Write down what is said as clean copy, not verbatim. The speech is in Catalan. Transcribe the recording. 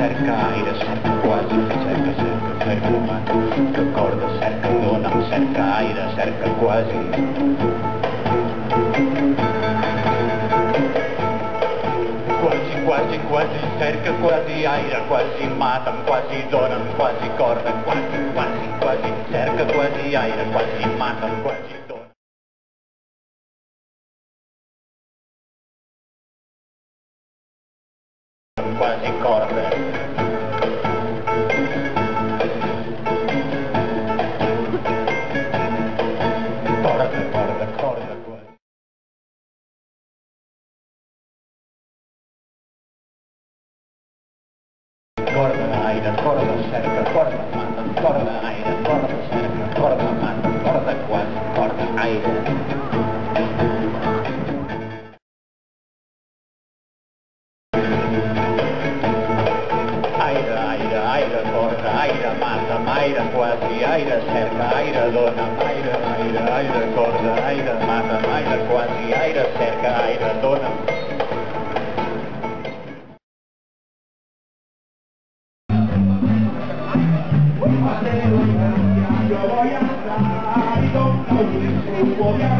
cerca aire, cerca quasi, cerca umano, corda, cerca dona'm, cerca aire, cerca quasi. Quasi, cerca quasi aire, quasi mata'm, quasi dona'm, quasi corda, quasi, cerca quasi aire, quasi mata'm, quasi dona'm. Quasi corda. Corda, quasi. Corda, aire, corda, cerca, corda, mata, corda, aire, corda, cerca, corda, mata, corda, quasi, corda, aire. Aire, corda, aire, mata, aire, quasi, aire, cerca, aire, dona, aire, corda, aire, mata, aire, quasi, aire, cerca, aire, dona. Yo voy a andar y con un